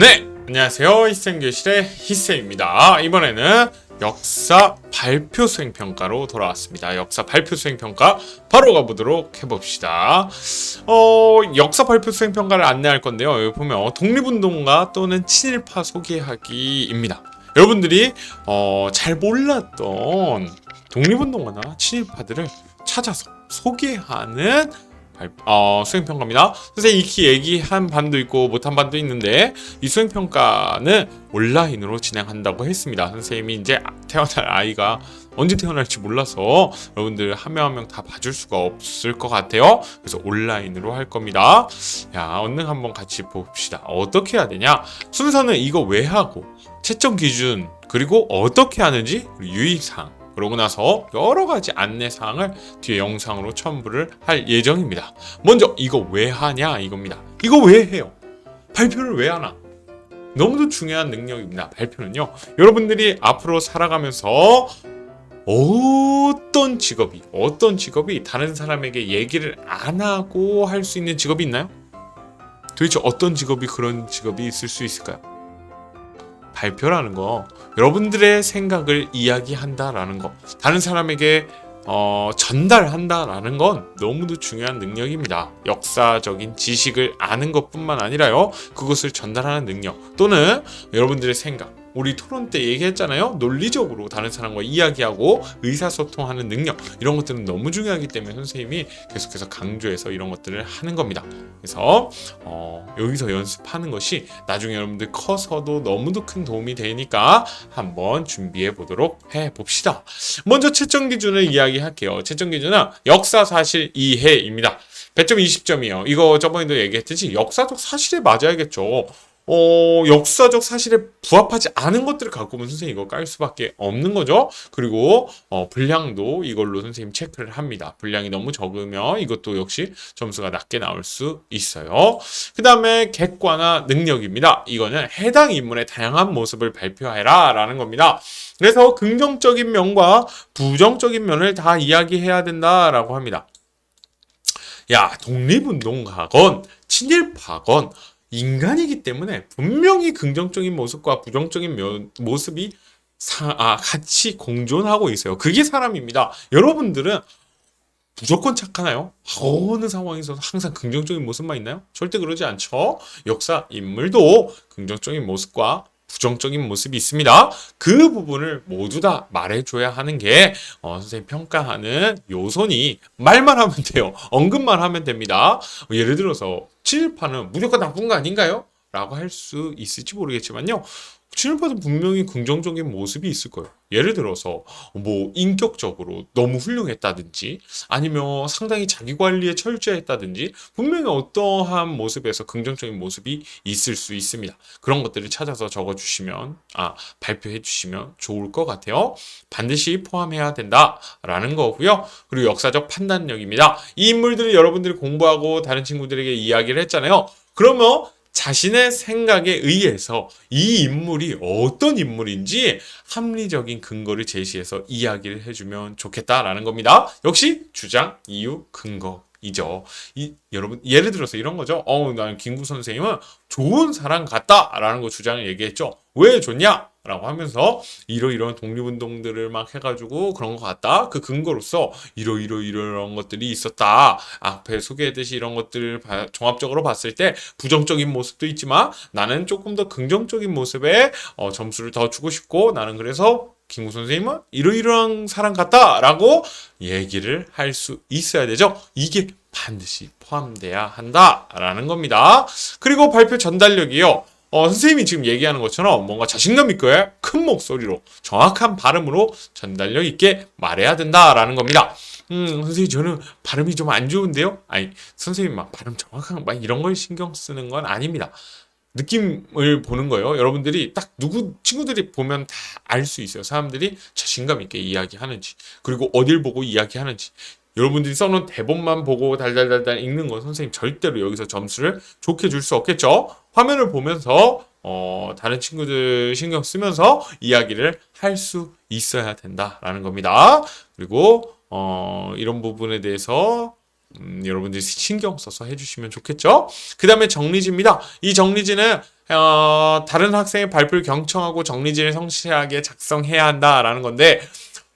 네, 안녕하세요. 희쌤교실의 희쌤입니다. 이번에는 역사 발표 수행평가로 돌아왔습니다. 역사 발표 수행평가 바로 가보도록 해봅시다. 역사 발표 수행평가를 안내할 건데요. 여기 보면 독립운동가 또는 친일파 소개하기입니다. 여러분들이 잘 몰랐던 독립운동가나 친일파들을 찾아서 소개하는 수행평가입니다. 선생님 익히 얘기한 반도 있고 못한 반도 있는데 이 수행평가는 온라인으로 진행한다고 했습니다. 선생님이 이제 태어날 아이가 언제 태어날지 몰라서 여러분들 한 명 한 명 다 봐줄 수가 없을 것 같아요. 그래서 온라인으로 할 겁니다. 야, 얼른 한번 같이 봅시다. 어떻게 해야 되냐? 순서는 이거 왜 하고 채점 기준 그리고 어떻게 하는지 유의사항 그러고 나서 여러 가지 안내사항을 뒤에 영상으로 첨부를 할 예정입니다. 먼저 이거 왜 하냐 이겁니다. 이거 왜 해요? 발표를 왜 하나? 너무도 중요한 능력입니다. 발표는요. 여러분들이 앞으로 살아가면서 어떤 직업이 다른 사람에게 얘기를 안 하고 할 수 있는 직업이 있나요? 도대체 어떤 직업이 그런 직업이 있을 수 있을까요? 발표라는 거 여러분들의 생각을 이야기한다라는 거 다른 사람에게 전달한다라는 건 너무도 중요한 능력입니다. 역사적인 지식을 아는 것뿐만 아니라요 그것을 전달하는 능력 또는 여러분들의 생각 우리 토론 때 얘기했잖아요. 논리적으로 다른 사람과 이야기하고 의사소통하는 능력 이런 것들은 너무 중요하기 때문에 선생님이 계속해서 강조해서 이런 것들을 하는 겁니다. 그래서 여기서 연습하는 것이 나중에 여러분들 커서도 너무도 큰 도움이 되니까 한번 준비해 보도록 해봅시다. 먼저 채점 기준을 이야기할게요. 채점 기준은 역사사실 이해입니다. 100점 20점이에요. 이거 저번에도 얘기했듯이 역사적 사실에 맞아야겠죠. 역사적 사실에 부합하지 않은 것들을 갖고 오면 선생님 이거 깔 수밖에 없는 거죠. 그리고 분량도 이걸로 선생님 체크를 합니다. 분량이 너무 적으면 이것도 역시 점수가 낮게 나올 수 있어요. 그 다음에 객관화 능력입니다. 이거는 해당 인물의 다양한 모습을 발표해라 라는 겁니다. 그래서 긍정적인 면과 부정적인 면을 다 이야기해야 된다라고 합니다. 야, 독립운동가건 친일파건 인간이기 때문에 분명히 긍정적인 모습과 부정적인 모습이 같이 공존하고 있어요. 그게 사람입니다. 여러분들은 무조건 착하나요? 어느 상황에서 항상 긍정적인 모습만 있나요? 절대 그러지 않죠. 역사 인물도 긍정적인 모습과 부정적인 모습이 있습니다. 그 부분을 모두 다 말해줘야 하는 게 선생님 평가하는 요소니 말만 하면 돼요. 언급만 하면 됩니다. 예를 들어서 친일파는 무조건 나쁜 거 아닌가요? 라고 할 수 있을지 모르겠지만요. 친일파도 분명히 긍정적인 모습이 있을 거예요. 예를 들어서 뭐 인격적으로 너무 훌륭했다든지 아니면 상당히 자기 관리에 철저했다든지 분명히 어떠한 모습에서 긍정적인 모습이 있을 수 있습니다. 그런 것들을 찾아서 적어주시면 발표해 주시면 좋을 것 같아요. 반드시 포함해야 된다라는 거고요. 그리고 역사적 판단력입니다. 이 인물들을 여러분들이 공부하고 다른 친구들에게 이야기를 했잖아요. 그러면 자신의 생각에 의해서 이 인물이 어떤 인물인지 합리적인 근거를 제시해서 이야기를 해주면 좋겠다라는 겁니다. 역시 주장, 이유, 근거이죠. 여러분 예를 들어서 이런 거죠. 나는 김구 선생님은 좋은 사람 같다라는 거 주장을 얘기했죠. 왜 좋냐? 라고 하면서 이러이러한 독립운동들을 막 해가지고 그런 것 같다. 그 근거로서 이러이러한 것들이 있었다. 앞에 소개했듯이 이런 것들을 종합적으로 봤을 때 부정적인 모습도 있지만 나는 조금 더 긍정적인 모습에 점수를 더 주고 싶고 나는 그래서 김구 선생님은 이러이러한 사람 같다라고 얘기를 할 수 있어야 되죠. 이게 반드시 포함돼야 한다라는 겁니다. 그리고 발표 전달력이요. 선생님이 지금 얘기하는 것처럼 뭔가 자신감 있게 큰 목소리로 정확한 발음으로 전달력 있게 말해야 된다라는 겁니다. 선생님 저는 발음이 좀 안 좋은데요? 아니 선생님 막 발음 정확한 막 이런 걸 신경 쓰는 건 아닙니다. 느낌을 보는 거예요. 여러분들이 딱 친구들이 보면 다 알 수 있어요. 사람들이 자신감 있게 이야기하는지 그리고 어딜 보고 이야기하는지 여러분들이 써놓은 대본만 보고 달달달달 읽는 건 선생님 절대로 여기서 점수를 좋게 줄 수 없겠죠. 화면을 보면서 다른 친구들 신경 쓰면서 이야기를 할 수 있어야 된다라는 겁니다. 그리고 이런 부분에 대해서 여러분들이 신경 써서 해주시면 좋겠죠. 그 다음에 정리지입니다. 이 정리지는 다른 학생의 발표를 경청하고 정리지를 성실하게 작성해야 한다라는 건데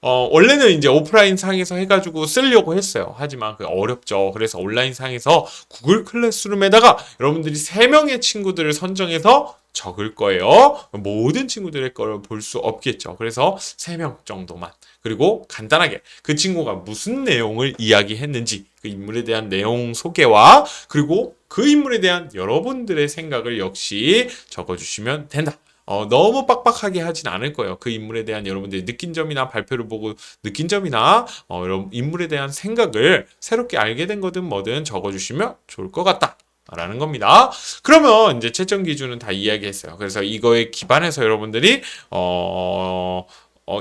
원래는 이제 오프라인 상에서 해가지고 쓰려고 했어요. 하지만 그 어렵죠. 그래서 온라인 상에서 구글 클래스룸에다가 여러분들이 3명의 친구들을 선정해서 적을 거예요. 모든 친구들의 걸 볼 수 없겠죠. 그래서 3명 정도만. 그리고 간단하게 그 친구가 무슨 내용을 이야기했는지 그 인물에 대한 내용 소개와 그리고 그 인물에 대한 여러분들의 생각을 역시 적어주시면 된다. 너무 빡빡하게 하진 않을 거예요. 그 인물에 대한 여러분들이 느낀 점이나 발표를 보고 느낀 점이나 여러분 인물에 대한 생각을 새롭게 알게 된 거든 뭐든 적어주시면 좋을 것 같다. 라는 겁니다. 그러면 이제 채점 기준은 다 이야기했어요. 그래서 이거에 기반해서 여러분들이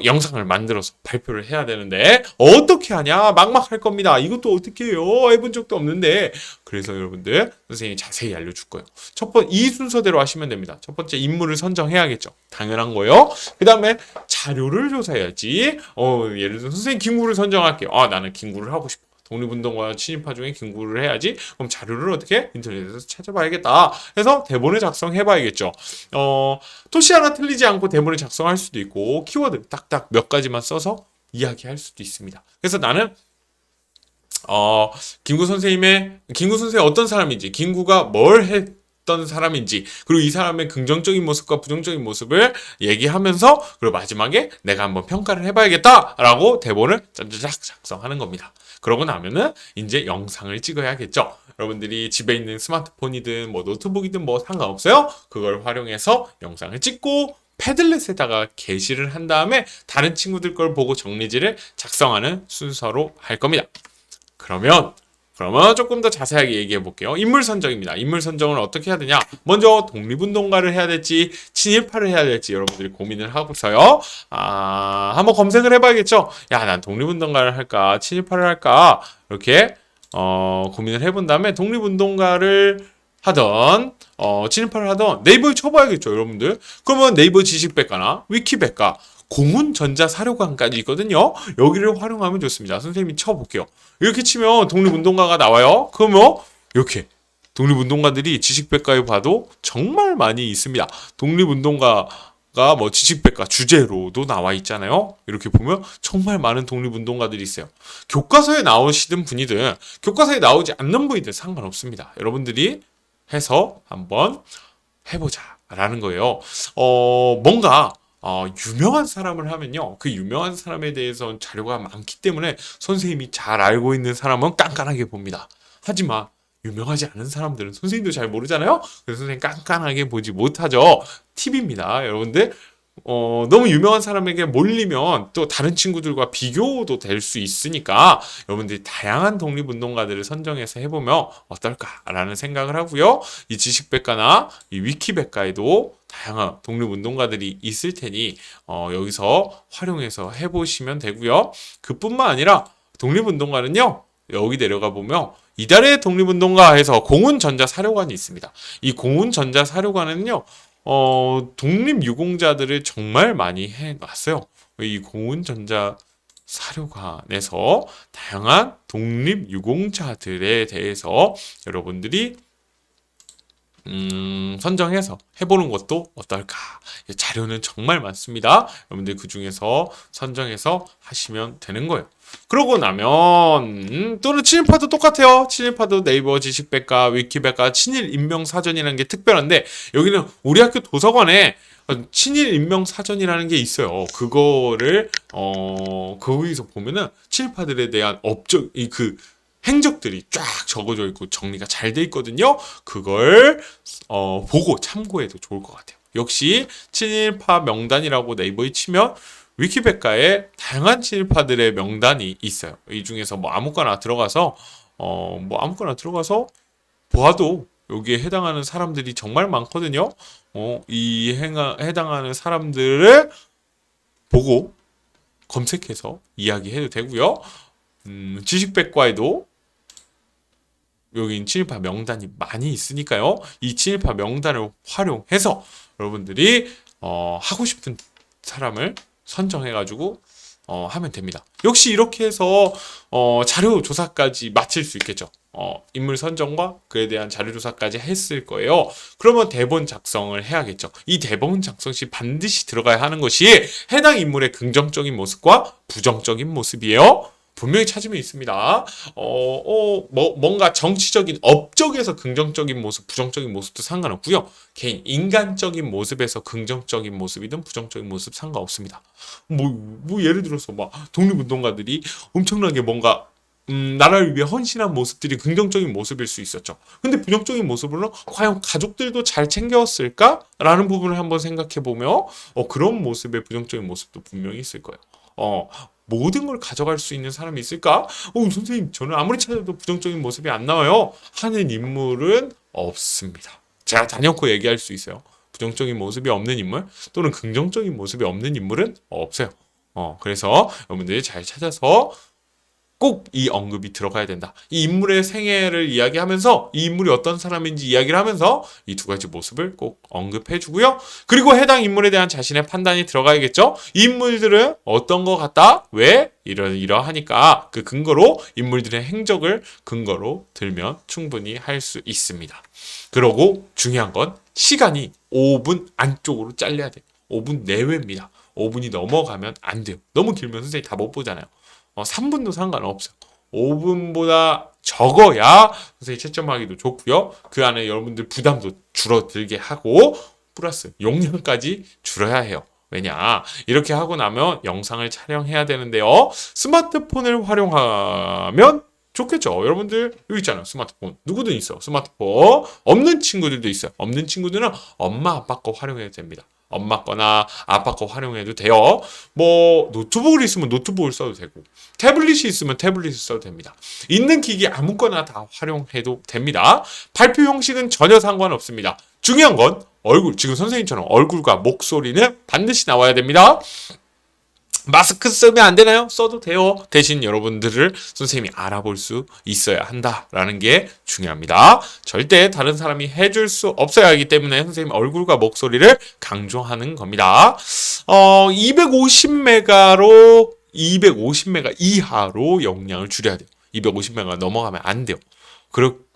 영상을 만들어서 발표를 해야 되는데 어떻게 하냐? 막막할 겁니다. 이것도 어떻게 해요? 해본 적도 없는데 그래서 여러분들 선생님이 자세히 알려줄 거예요. 이 순서대로 하시면 됩니다. 첫 번째 인물을 선정해야겠죠. 당연한 거예요. 그 다음에 자료를 조사해야지. 예를 들어서 선생님 김구를 선정할게요. 나는 김구를 하고 싶어. 독립운동가 친일파 중에 김구를 해야지. 그럼 자료를 어떻게 인터넷에서 찾아봐야겠다. 해서 대본을 작성해봐야겠죠. 토시 하나 틀리지 않고 대본을 작성할 수도 있고 키워드 딱딱 몇 가지만 써서 이야기할 수도 있습니다. 그래서 나는 김구 선생님 어떤 사람인지, 김구가 뭘 했던 사람인지, 그리고 이 사람의 긍정적인 모습과 부정적인 모습을 얘기하면서, 그리고 마지막에 내가 한번 평가를 해봐야겠다라고 대본을 짜자작 작성하는 겁니다. 그러고 나면은 이제 영상을 찍어야겠죠. 여러분들이 집에 있는 스마트폰이든 뭐 노트북이든 뭐 상관없어요. 그걸 활용해서 영상을 찍고 패들렛에다가 게시를 한 다음에 다른 친구들 걸 보고 정리지를 작성하는 순서로 할 겁니다. 그러면 조금 더 자세하게 얘기해 볼게요. 인물 선정입니다. 인물 선정을 어떻게 해야 되냐? 먼저 독립운동가를 해야 될지 친일파를 해야 될지 여러분들이 고민을 하고서요. 한번 검색을 해봐야겠죠. 야, 난 독립운동가를 할까 친일파를 할까 이렇게 고민을 해본 다음에 독립운동가를 하던 친일파를 하던 네이버에 쳐봐야겠죠, 여러분들. 그러면 네이버 지식백과나 위키백과 공훈전자사료관까지 있거든요. 여기를 활용하면 좋습니다. 선생님이 쳐볼게요. 이렇게 치면 독립운동가가 나와요. 그러면 이렇게 독립운동가들이 지식백과에 봐도 정말 많이 있습니다. 독립운동가가 뭐 지식백과 주제로도 나와 있잖아요. 이렇게 보면 정말 많은 독립운동가들이 있어요. 교과서에 나오시던 분이든 교과서에 나오지 않는 분이든 상관없습니다. 여러분들이 해서 한번 해보자라는 거예요. 뭔가 유명한 사람을 하면요. 그 유명한 사람에 대해서 자료가 많기 때문에 선생님이 잘 알고 있는 사람은 깐깐하게 봅니다. 하지만 유명하지 않은 사람들은 선생님도 잘 모르잖아요. 그래서 선생님 깐깐하게 보지 못하죠. 팁입니다. 여러분들 너무 유명한 사람에게 몰리면 또 다른 친구들과 비교도 될 수 있으니까 여러분들이 다양한 독립운동가들을 선정해서 해보면 어떨까라는 생각을 하고요. 이 지식백과나 이 위키백과에도 다양한 독립운동가들이 있을 테니 여기서 활용해서 해보시면 되고요. 그뿐만 아니라 독립운동가는요. 여기 내려가 보면 이달의 독립운동가 해서 공훈전자사료관이 있습니다. 이 공훈전자사료관은요. 독립유공자들을 정말 많이 해놨어요. 이 공훈전자 사료관에서 다양한 독립유공자들에 대해서 여러분들이 선정해서 해보는 것도 어떨까. 자료는 정말 많습니다. 여러분들 그 중에서 선정해서 하시면 되는 거예요. 그러고 나면 또는 친일파도 똑같아요. 친일파도 네이버 지식백과 위키백과 친일인명사전이라는 게 특별한데 여기는 우리 학교 도서관에 친일인명사전이라는 게 있어요. 그거를 거기서 보면은 친일파들에 대한 그 행적들이 쫙 적어져 있고 정리가 잘 돼 있거든요. 그걸 보고 참고해도 좋을 것 같아요. 역시 친일파 명단이라고 네이버에 치면 위키백과에 다양한 친일파들의 명단이 있어요. 이 중에서 뭐 아무거나 들어가서 보아도 여기에 해당하는 사람들이 정말 많거든요. 해당하는 사람들을 보고 검색해서 이야기해도 되고요. 지식백과에도 여기 친일파 명단이 많이 있으니까요. 이 친일파 명단을 활용해서 여러분들이 하고 싶은 사람을 선정해가지고 하면 됩니다. 역시 이렇게 해서 자료 조사까지 마칠 수 있겠죠. 인물 선정과 그에 대한 자료조사까지 했을 거예요. 그러면 대본 작성을 해야겠죠. 이 대본 작성 시 반드시 들어가야 하는 것이 해당 인물의 긍정적인 모습과 부정적인 모습이에요. 분명히 찾으면 있습니다. 뭔가 정치적인 업적에서 긍정적인 모습, 부정적인 모습도 상관없고요. 개인 인간적인 모습에서 긍정적인 모습이든 부정적인 모습 상관없습니다. 뭐 예를 들어서 막 독립운동가들이 엄청나게 뭔가 나라를 위해 헌신한 모습들이 긍정적인 모습일 수 있었죠. 근데 부정적인 모습으로는 과연 가족들도 잘 챙겼을까? 라는 부분을 한번 생각해 보면 그런 모습의 부정적인 모습도 분명히 있을 거예요. 모든 걸 가져갈 수 있는 사람이 있을까? 선생님, 저는 아무리 찾아도 부정적인 모습이 안 나와요. 하는 인물은 없습니다. 제가 단연코 얘기할 수 있어요. 부정적인 모습이 없는 인물 또는 긍정적인 모습이 없는 인물은 없어요. 그래서 여러분들이 잘 찾아서 꼭 이 언급이 들어가야 된다. 이 인물의 생애를 이야기하면서 이 인물이 어떤 사람인지 이야기를 하면서 이 두 가지 모습을 꼭 언급해 주고요. 그리고 해당 인물에 대한 자신의 판단이 들어가야겠죠. 이 인물들은 어떤 것 같다? 왜? 이러하니까 그 근거로 인물들의 행적을 근거로 들면 충분히 할 수 있습니다. 그러고 중요한 건 시간이 5분 안쪽으로 잘려야 돼요. 5분 내외입니다. 5분이 넘어가면 안 돼요. 너무 길면 선생님이 다 못 보잖아요. 3분도 상관없어요. 5분보다 적어야 선생님이 채점하기도 좋고요. 그 안에 여러분들 부담도 줄어들게 하고 플러스 용량까지 줄여야 해요. 왜냐? 이렇게 하고 나면 영상을 촬영해야 되는데요. 스마트폰을 활용하면 좋겠죠. 여러분들 여기 있잖아요. 스마트폰. 누구든 있어. 스마트폰. 없는 친구들도 있어요. 없는 친구들은 엄마 아빠 거 활용해도 됩니다. 엄마 거나 아빠 거 활용해도 돼요. 뭐 노트북이 있으면 노트북을 써도 되고 태블릿이 있으면 태블릿을 써도 됩니다. 있는 기기 아무거나 다 활용해도 됩니다. 발표 형식은 전혀 상관없습니다. 중요한 건 얼굴, 지금 선생님처럼 얼굴과 목소리는 반드시 나와야 됩니다. 마스크 쓰면 안 되나요? 써도 돼요. 대신 여러분들을 선생님이 알아볼 수 있어야 한다라는 게 중요합니다. 절대 다른 사람이 해줄 수 없어야 하기 때문에 선생님 얼굴과 목소리를 강조하는 겁니다. 250메가 이하로 용량을 줄여야 돼요. 250메가 넘어가면 안 돼요.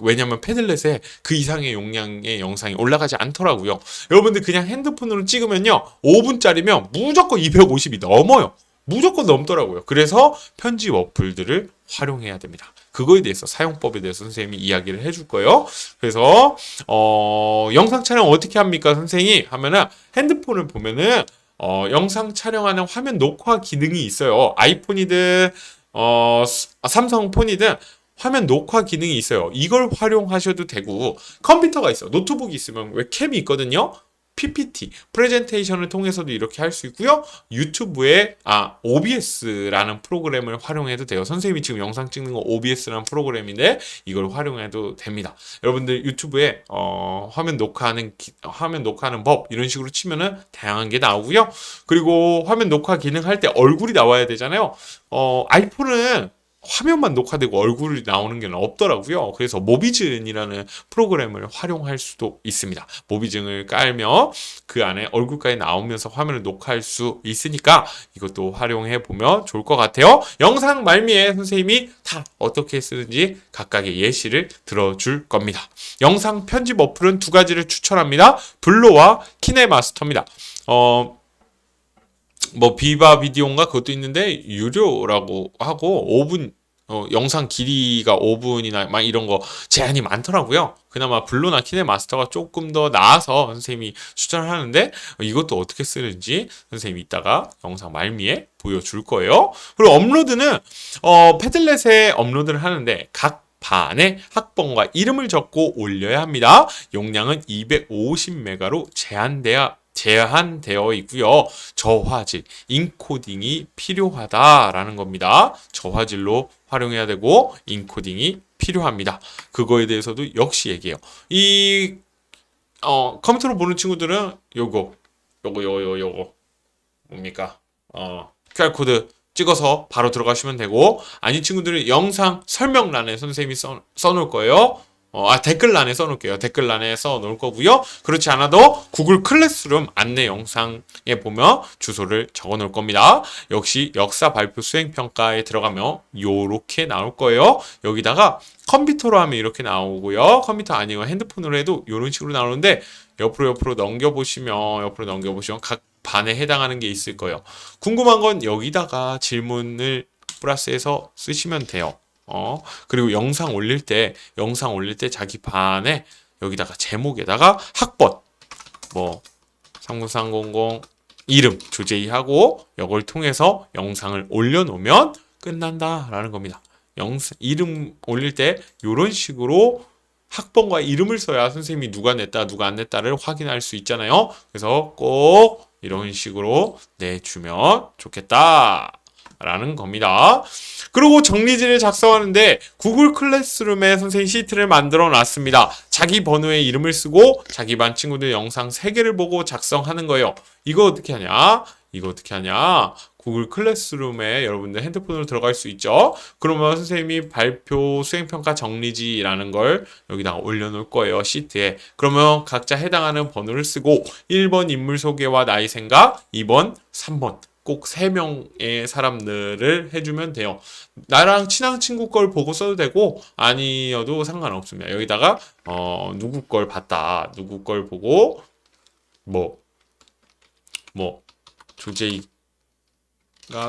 왜냐면 패들렛에 그 이상의 용량의 영상이 올라가지 않더라고요. 여러분들 그냥 핸드폰으로 찍으면요 5분짜리면 무조건 250이 넘어요. 무조건 넘더라고요. 그래서 편집 어플들을 활용해야 됩니다. 그거에 대해서 사용법에 대해서 선생님이 이야기를 해줄 거예요. 그래서 영상 촬영 어떻게 합니까 선생님이 하면은 핸드폰을 보면은 영상 촬영하는 화면 녹화 기능이 있어요. 아이폰이든 삼성폰이든 화면 녹화 기능이 있어요. 이걸 활용하셔도 되고 컴퓨터가 있어. 노트북이 있으면 웹캠이 있거든요. PPT, 프레젠테이션을 통해서도 이렇게 할 수 있고요. 유튜브에 OBS라는 프로그램을 활용해도 돼요. 선생님이 지금 영상 찍는 거 OBS라는 프로그램인데 이걸 활용해도 됩니다. 여러분들 유튜브에 화면 녹화하는 법 이런 식으로 치면은 다양한 게 나오고요. 그리고 화면 녹화 기능 할 때 얼굴이 나와야 되잖아요. 아이폰은 화면만 녹화되고 얼굴이 나오는 게 없더라고요. 그래서 모비즌이라는 프로그램을 활용할 수도 있습니다. 모비즌을 깔면 그 안에 얼굴까지 나오면서 화면을 녹화할 수 있으니까 이것도 활용해 보면 좋을 것 같아요. 영상 말미에 선생님이 다 어떻게 쓰는지 각각의 예시를 들어줄 겁니다. 영상 편집 어플은 두 가지를 추천합니다. 블로와 키네마스터입니다. 비바 비디오인가 그것도 있는데 유료라고 하고 5분 영상 길이가 5분이나 막 이런 거 제한이 많더라고요. 그나마 블루나 키네마스터가 조금 더 나아서 선생님이 추천을 하는데 이것도 어떻게 쓰는지 선생님이 이따가 영상 말미에 보여줄 거예요. 그리고 업로드는 패들렛에 업로드를 하는데 각 반에 학번과 이름을 적고 올려야 합니다. 용량은 250메가로 제한되어 있고요. 저화질, 인코딩이 필요하다라는 겁니다. 저화질로 활용해야 되고 인코딩이 필요합니다. 그거에 대해서도 역시 얘기해요. 이 컴퓨터로 보는 친구들은 요거 뭡니까? QR코드 찍어서 바로 들어가시면 되고 아닌 친구들은 영상 설명란에 선생님이 써놓을 거예요. 댓글란에 써놓을게요. 댓글란에 써놓을 거고요. 그렇지 않아도 구글 클래스룸 안내 영상에 보면 주소를 적어놓을 겁니다. 역시 역사 발표 수행평가에 들어가면 요렇게 나올 거예요. 여기다가 컴퓨터로 하면 이렇게 나오고요. 컴퓨터 아니면 핸드폰으로 해도 이런 식으로 나오는데 옆으로 넘겨보시면 각 반에 해당하는 게 있을 거예요. 궁금한 건 여기다가 질문을 플러스해서 쓰시면 돼요. 그리고 영상 올릴 때 자기 반에 여기다가 제목에다가 학번 39300 이름 조제이하고 이걸 통해서 영상을 올려놓으면 끝난다라는 겁니다. 이름 올릴 때 이런 식으로 학번과 이름을 써야 선생님이 누가 냈다 누가 안 냈다를 확인할 수 있잖아요. 그래서 꼭 이런 식으로 내주면 좋겠다 라는 겁니다. 그리고 정리지를 작성하는데 구글 클래스룸에 선생님 시트를 만들어 놨습니다. 자기 번호에 이름을 쓰고 자기 반 친구들 영상 3개를 보고 작성하는 거예요. 이거 어떻게 하냐? 구글 클래스룸에 여러분들 핸드폰으로 들어갈 수 있죠. 그러면 선생님이 발표 수행평가 정리지라는 걸 여기다가 올려놓을 거예요. 시트에. 그러면 각자 해당하는 번호를 쓰고 1번 인물 소개와 나이 생각, 2번, 3번 꼭 3명의 사람들을 해주면 돼요. 나랑 친한 친구 걸 보고 써도 되고 아니어도 상관없습니다. 여기다가 누구 걸 봤다. 누구 걸 보고 조제이가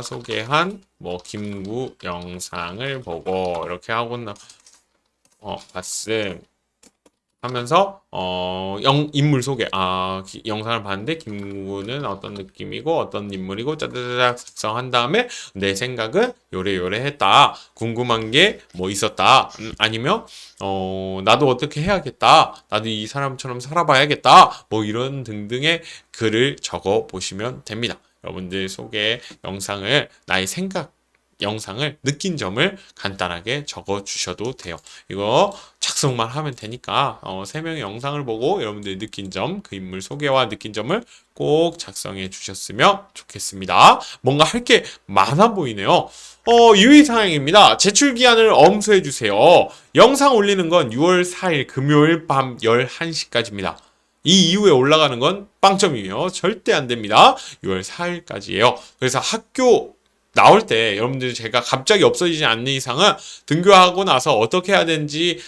소개한 김구 영상을 보고 이렇게 하고 봤음 하면서 인물 소개 영상을 봤는데 김구는 어떤 느낌이고 어떤 인물이고 짜자자작 작성한 다음에 내 생각은 요래 했다. 궁금한 게 있었다. 아니면 나도 어떻게 해야겠다. 나도 이 사람처럼 살아봐야겠다. 이런 등등의 글을 적어 보시면 됩니다. 여러분들 소개 영상을 나의 생각 영상을 느낀 점을 간단하게 적어 주셔도 돼요. 이거 작성만 하면 되니까 3명의 영상을 보고 여러분들이 느낀 점, 그 인물 소개와 느낀 점을 꼭 작성해 주셨으면 좋겠습니다. 뭔가 할 게 많아 보이네요. 유의사항입니다. 제출기한을 엄수해 주세요. 영상 올리는 건 6월 4일 금요일 밤 11시까지입니다. 이 이후에 올라가는 건 빵점이에요. 절대 안 됩니다. 6월 4일까지예요. 그래서 학교 나올 때 여러분들이 제가 갑자기 없어지지 않는 이상은 등교하고 나서 어떻게 해야 되는지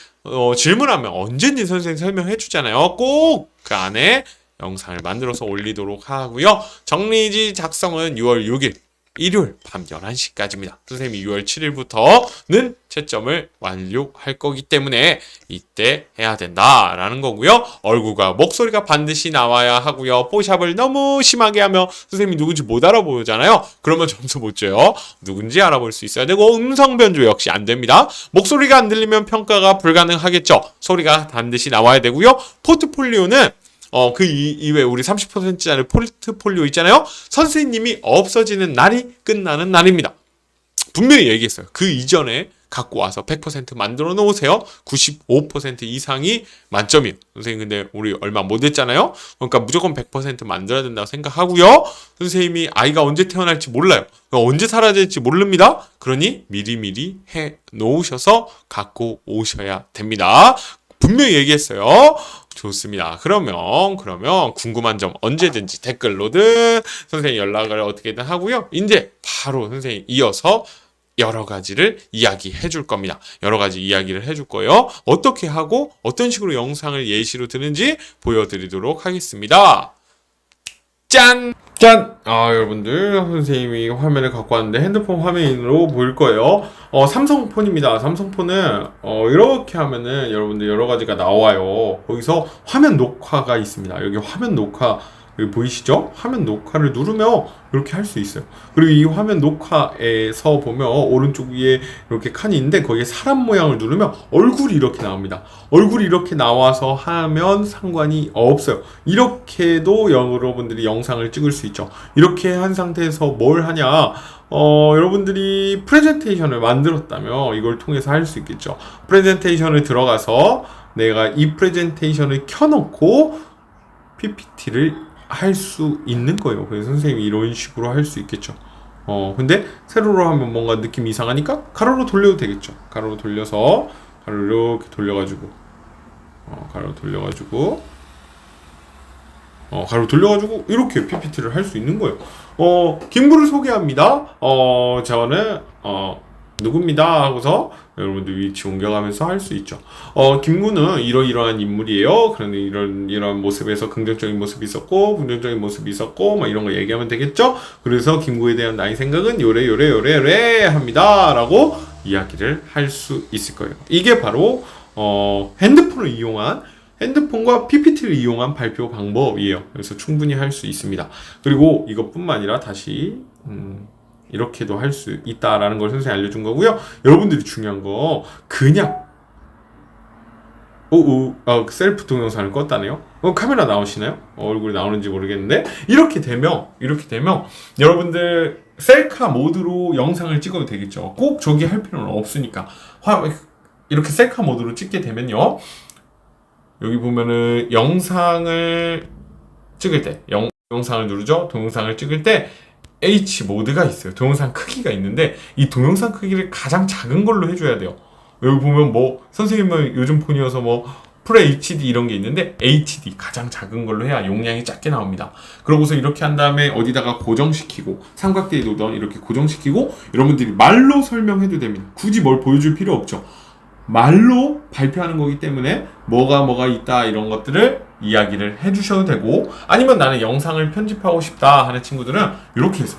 질문하면 언제든지 선생님 설명해 주잖아요. 꼭 그 안에 영상을 만들어서 올리도록 하고요. 정리지 작성은 6월 6일 일요일 밤 11시까지입니다. 선생님이 6월 7일부터는 채점을 완료할 거기 때문에 이때 해야 된다라는 거고요. 얼굴과 목소리가 반드시 나와야 하고요. 뽀샵을 너무 심하게 하면 선생님이 누군지 못 알아보잖아요. 그러면 점수 못 줘요. 누군지 알아볼 수 있어야 되고 음성 변조 역시 안 됩니다. 목소리가 안 들리면 평가가 불가능하겠죠. 소리가 반드시 나와야 되고요. 포트폴리오는 그 이외에 우리 30%짜리 포트폴리오 있잖아요. 선생님이 없어지는 날이 끝나는 날입니다. 분명히 얘기했어요. 그 이전에 갖고 와서 100% 만들어 놓으세요. 95% 이상이 만점이에요. 선생님 근데 우리 얼마 못 했잖아요. 그러니까 무조건 100% 만들어야 된다고 생각하고요. 선생님이 아이가 언제 태어날지 몰라요. 언제 사라질지 모릅니다. 그러니 미리미리 해 놓으셔서 갖고 오셔야 됩니다. 분명히 얘기했어요. 좋습니다. 그러면 궁금한 점 언제든지 댓글로든 선생님 연락을 어떻게든 하고요. 이제 바로 선생님 이어서 여러 가지를 이야기해 줄 겁니다. 여러 가지 이야기를 해줄 거예요. 어떻게 하고 어떤 식으로 영상을 예시로 드는지 보여드리도록 하겠습니다. 짠! 여러분들 선생님이 화면을 갖고 왔는데 핸드폰 화면으로 보일 거예요. 삼성폰입니다. 삼성폰은 이렇게 하면은 여러분들 여러 가지가 나와요. 거기서 화면 녹화가 있습니다. 여기 화면 녹화 여기 보이시죠? 화면 녹화를 누르면 이렇게 할 수 있어요. 그리고 이 화면 녹화에서 보면 오른쪽 위에 이렇게 칸이 있는데 거기에 사람 모양을 누르면 얼굴이 이렇게 나옵니다. 얼굴이 이렇게 나와서 하면 상관이 없어요. 이렇게도 여러분들이 영상을 찍을 수 있죠. 이렇게 한 상태에서 뭘 하냐? 여러분들이 프레젠테이션을 만들었다면 이걸 통해서 할 수 있겠죠. 프레젠테이션을 들어가서 내가 이 프레젠테이션을 켜놓고 PPT를 할 수 있는 거예요. 그래서 선생님이 이런 식으로 할 수 있겠죠. 근데 세로로 하면 뭔가 느낌이 이상하니까 가로로 돌려도 되겠죠. 가로로 돌려서 가로로 이렇게 돌려가지고 가로 돌려가지고 가로 돌려가지고 이렇게 PPT를 할 수 있는 거예요. 김구를 소개합니다. 저는 누굽니다 하고서 여러분들 위치 옮겨가면서 할 수 있죠. 김구는 이러이러한 인물이에요. 그런데 이런 모습에서 긍정적인 모습이 있었고 부정적인 모습이 있었고 막 이런 거 얘기하면 되겠죠. 그래서 김구에 대한 나의 생각은 요래 합니다 라고 이야기를 할 수 있을 거예요. 이게 바로 핸드폰과 PPT를 이용한 발표 방법이에요. 그래서 충분히 할 수 있습니다. 그리고 이것뿐만 아니라 다시 이렇게도 할 수 있다라는 걸 선생님이 알려준 거고요. 여러분들이 중요한 거 그냥 셀프 동영상을 껐다네요. 카메라 나오시나요? 얼굴이 나오는지 모르겠는데 이렇게 되면 여러분들 셀카 모드로 영상을 찍어도 되겠죠. 꼭 저기 할 필요는 없으니까 이렇게 셀카 모드로 찍게 되면요. 여기 보면은 영상을 찍을 때 영상을 누르죠. 동영상을 찍을 때 H 모드가 있어요. 동영상 크기가 있는데 이 동영상 크기를 가장 작은 걸로 해줘야 돼요. 여기 보면 뭐 선생님은 요즘 폰이어서 뭐 프로 HD 이런 게 있는데 HD 가장 작은 걸로 해야 용량이 작게 나옵니다. 그러고서 이렇게 한 다음에 어디다가 고정시키고 삼각대에 놓던 이렇게 고정시키고 여러분들이 말로 설명해도 됩니다. 굳이 뭘 보여줄 필요 없죠. 말로 발표하는 거기 때문에 뭐가 있다 이런 것들을 이야기를 해주셔도 되고 아니면 나는 영상을 편집하고 싶다 하는 친구들은 이렇게 해서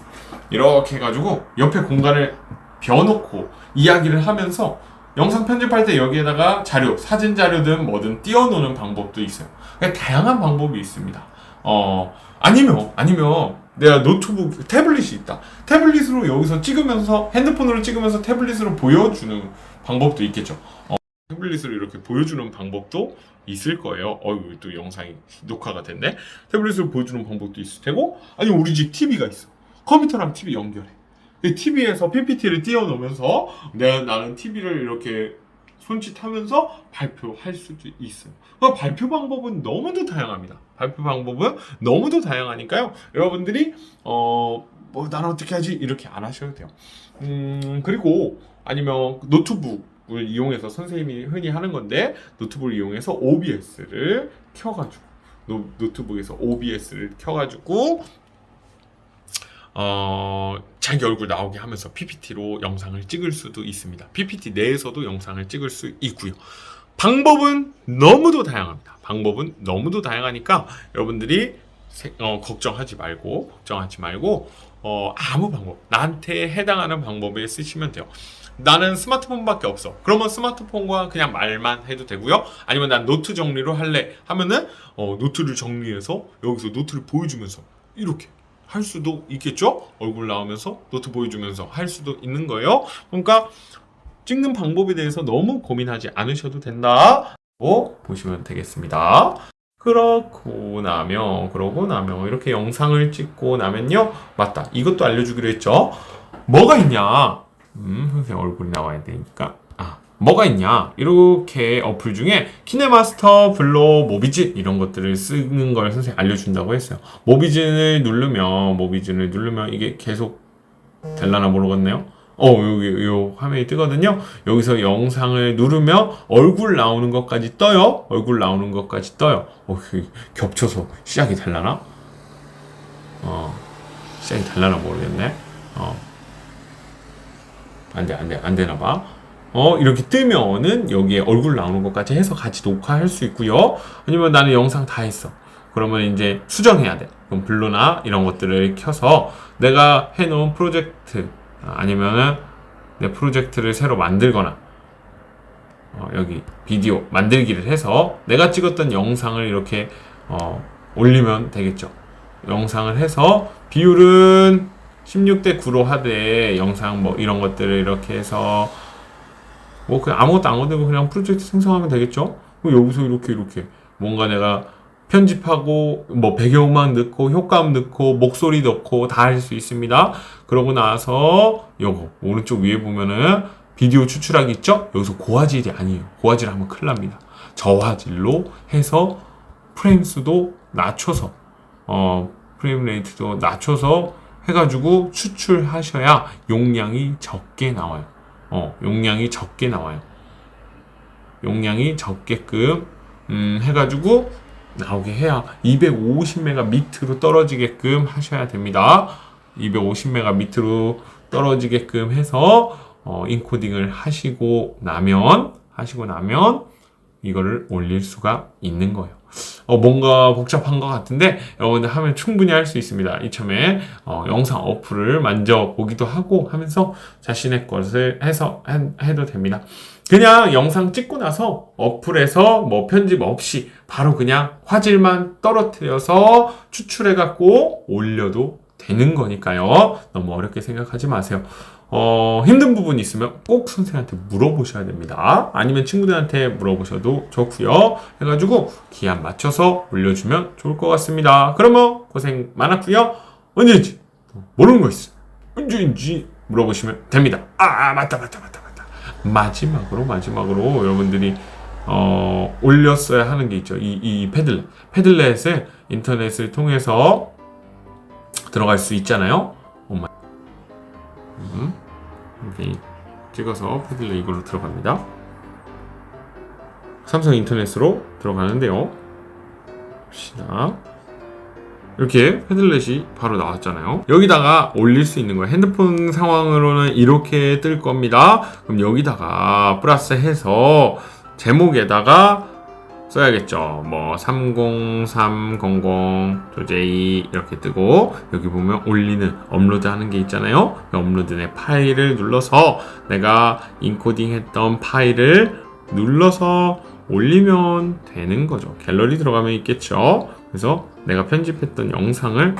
이렇게 해가지고 옆에 공간을 비워놓고 이야기를 하면서 영상 편집할 때 여기에다가 자료, 사진 자료든 뭐든 띄워놓는 방법도 있어요. 그러니까 다양한 방법이 있습니다. 아니면 내가 노트북, 태블릿이 있다. 태블릿으로 여기서 찍으면서 핸드폰으로 찍으면서 태블릿으로 보여주는 방법도 있겠죠. 태블릿으로 이렇게 보여주는 방법도 있을 거예요. 또 영상이 녹화가 됐네. 태블릿으로 보여주는 방법도 있을 테고 아니면 우리 집 TV가 있어. 컴퓨터랑 TV 연결해. TV에서 PPT를 띄워놓으면서 나는 TV를 이렇게 손짓하면서 발표할 수도 있어요. 발표 방법은 너무도 다양합니다. 발표 방법은 너무도 다양하니까요. 여러분들이 나는 어떻게 하지? 이렇게 안 하셔도 돼요. 그리고 아니면 노트북을 이용해서 선생님이 흔히 하는 건데 노트북을 이용해서 OBS를 켜가지고 노트북에서 OBS를 켜가지고 자기 얼굴 나오게 하면서 PPT로 영상을 찍을 수도 있습니다. PPT 내에서도 영상을 찍을 수 있고요. 방법은 너무도 다양합니다. 방법은 너무도 다양하니까 여러분들이 걱정하지 말고 아무 방법 나한테 해당하는 방법에 쓰시면 돼요. 나는 스마트폰밖에 없어. 그러면 스마트폰과 그냥 말만 해도 되고요. 아니면 난 노트 정리로 할래 하면은 노트를 정리해서 여기서 노트를 보여주면서 이렇게 할 수도 있겠죠? 얼굴 나오면서 노트 보여주면서 할 수도 있는 거예요. 그러니까 찍는 방법에 대해서 너무 고민하지 않으셔도 된다고 보시면 되겠습니다. 그러고 나면 이렇게 영상을 찍고 나면요. 맞다. 이것도 알려주기로 했죠. 뭐가 있냐? 선생님 얼굴이 나와야 되니까. 뭐가 있냐? 이렇게 어플 중에 키네마스터, 블로, 모비진 이런 것들을 쓰는 걸 선생님 알려준다고 했어요. 모비진을 누르면 이게 계속 될라나 모르겠네요. 여기 요 화면이 뜨거든요. 여기서 영상을 누르면 얼굴 나오는 것까지 떠요. 겹쳐서 시작이 될라나? 시작이 될라나 모르겠네. 안 되나 봐. 이렇게 뜨면은 여기에 얼굴 나오는 것까지 해서 같이 녹화할 수 있고요. 아니면 나는 영상 다 했어. 그러면 이제 수정해야 돼. 그럼 블루나 이런 것들을 켜서 내가 해놓은 프로젝트 아니면은 내 프로젝트를 새로 만들거나 여기 비디오 만들기를 해서 내가 찍었던 영상을 이렇게 올리면 되겠죠. 영상을 해서 비율은 16대 9로 하되 영상 뭐 이런 것들을 이렇게 해서 그냥 아무것도 안 건드리고 그냥 프로젝트 생성하면 되겠죠? 여기서 이렇게 뭔가 내가 편집하고 뭐 배경음악 넣고 효과음 넣고 목소리 넣고 다 할 수 있습니다. 그러고 나서 요거 오른쪽 위에 보면은 비디오 추출하기 있죠? 여기서 고화질이 아니에요. 고화질 하면 큰일 납니다. 저화질로 해서 프레임 수도 낮춰서 프레임 레이트도 낮춰서 해가지고 추출하셔야 용량이 적게 나와요. 용량이 적게끔 해가지고 나오게 해야 250메가 밑으로 떨어지게끔 하셔야 됩니다. 250메가 밑으로 떨어지게끔 해서 인코딩을 하시고 나면 이거를 올릴 수가 있는 거예요. 뭔가 복잡한 것 같은데 여러분들 하면 충분히 할 수 있습니다. 이참에 영상 어플을 만져보기도 하고 하면서 자신의 것을 해도 됩니다. 그냥 영상 찍고 나서 어플에서 뭐 편집 없이 바로 그냥 화질만 떨어뜨려서 추출해갖고 올려도 되는 거니까요. 너무 어렵게 생각하지 마세요. 힘든 부분이 있으면 꼭 선생님한테 물어보셔야 됩니다. 아니면 친구들한테 물어보셔도 좋고요. 해가지고 기한 맞춰서 올려주면 좋을 것 같습니다. 그러면 고생 많았고요. 언제든지 모르는 거 있으면 언제든지 물어보시면 됩니다. 맞다. 마지막으로 여러분들이 올렸어야 하는 게 있죠. 이 패들렛을 인터넷을 통해서 들어갈 수 있잖아요. 이렇게 찍어서 패들렛 이걸로 들어갑니다. 삼성 인터넷으로 들어가는데요. 봅시다. 이렇게 패들렛이 바로 나왔잖아요. 여기다가 올릴 수 있는 거예요. 핸드폰 상황으로는 이렇게 뜰 겁니다. 그럼 여기다가 플러스 해서 제목에다가 써야겠죠. 뭐 30300 조제이 이렇게 뜨고 여기 보면 올리는 업로드 하는 게 있잖아요. 업로드의 파일을 눌러서 내가 인코딩 했던 파일을 눌러서 올리면 되는 거죠. 갤러리 들어가면 있겠죠. 그래서 내가 편집했던 영상을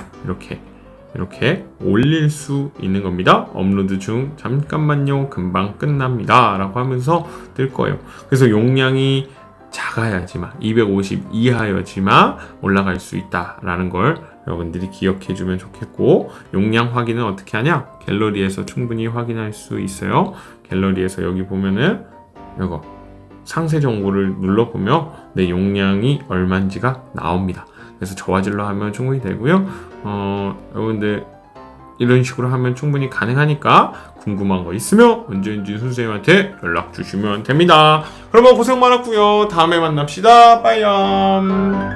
이렇게 올릴 수 있는 겁니다. 업로드 중 잠깐만요. 금방 끝납니다. 라고 하면서 뜰 거예요. 그래서 용량이 작아야지만 250 이하여지만 올라갈 수 있다라는 걸 여러분들이 기억해 주면 좋겠고, 용량 확인은 어떻게 하냐? 갤러리에서 충분히 확인할 수 있어요. 갤러리에서 여기 보면은 이거 상세 정보를 눌러보면 내 용량이 얼마인지가 나옵니다. 그래서 저화질로 하면 충분히 되고요. 여러분들 이런 식으로 하면 충분히 가능하니까 궁금한 거 있으면 언제든지 선생님한테 연락 주시면 됩니다. 그러면 고생 많았고요. 다음에 만납시다. 빠이염.